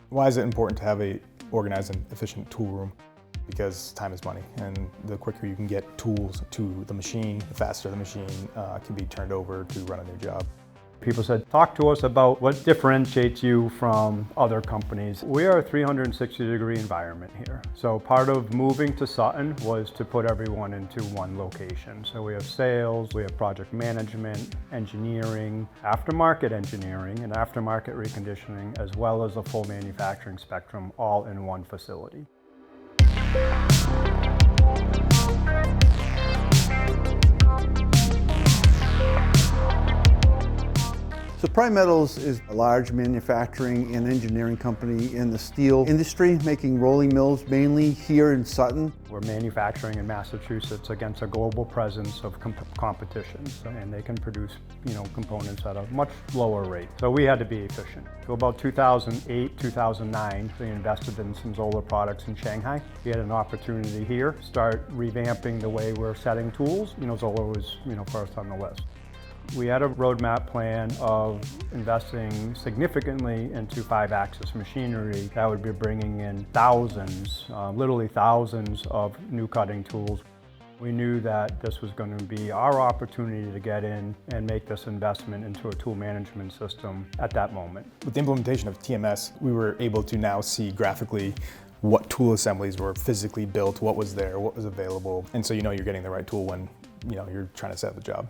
Why is it important to have a organized and efficient tool room? Because time is money, and the quicker you can get tools to the machine, the faster the machine can be turned over to run a new job. People said, talk to us about what differentiates you from other companies. We are a 360-degree environment here. So part of moving to Sutton was to put everyone into one location. So we have sales, we have project management, engineering, aftermarket engineering, and aftermarket reconditioning, as well as a full manufacturing spectrum, all in one facility. So Primetals is a large manufacturing and engineering company in the steel industry, making rolling mills mainly here in Sutton. We're manufacturing in Massachusetts against a global presence of competitions, and they can produce, components at a much lower rate. So we had to be efficient. So about 2008, 2009, we invested in some ZOLLER products in Shanghai. We had an opportunity here to start revamping the way we're setting tools. ZOLLER was, first on the list. We had a roadmap plan of investing significantly into 5-axis machinery that would be bringing in thousands, literally thousands of new cutting tools. We knew that this was going to be our opportunity to get in and make this investment into a tool management system at that moment. With the implementation of TMS, we were able to now see graphically what tool assemblies were physically built, what was there, what was available. And so you're getting the right tool when you're trying to set up the job.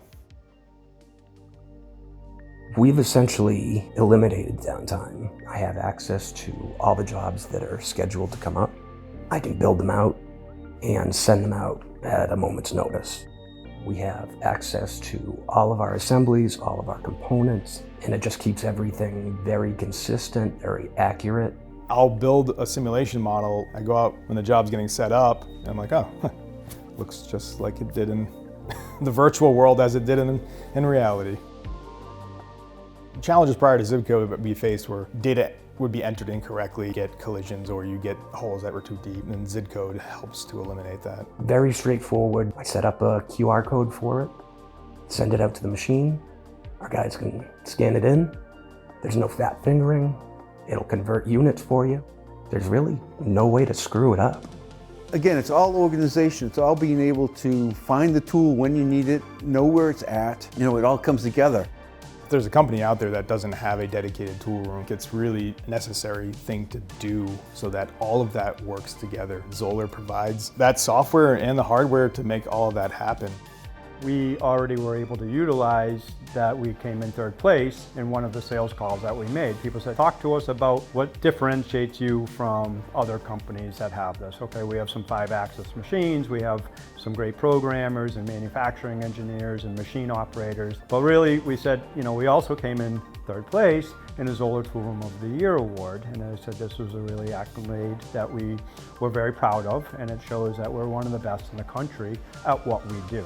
We've essentially eliminated downtime. I have access to all the jobs that are scheduled to come up. I can build them out and send them out at a moment's notice. We have access to all of our assemblies, all of our components, and it just keeps everything very consistent, very accurate. I'll build a simulation model. I go out when the job's getting set up, and I'm like, oh, looks just like it did in the virtual world as it did in reality. Challenges prior to zip code that we faced were data would be entered incorrectly, get collisions, or you get holes that were too deep, and zip code helps to eliminate that. Very straightforward. I set up a QR code for it, send it out to the machine. Our guys can scan it in. There's no fat fingering. It'll convert units for you. There's really no way to screw it up. Again, it's all organization. It's all being able to find the tool when you need it, know where it's at. It all comes together. If there's a company out there that doesn't have a dedicated tool room, it's really a necessary thing to do so that all of that works together. ZOLLER provides that software and the hardware to make all of that happen. We already were able to utilize that we came in third place in one of the sales calls that we made. People said, talk to us about what differentiates you from other companies that have this. Okay, we have some 5-axis machines, we have some great programmers and manufacturing engineers and machine operators. But really, we said, we also came in third place in a ZOLLER Tool Room of the Year award. And I said this was a really accolade that we were very proud of, and it shows that we're one of the best in the country at what we do.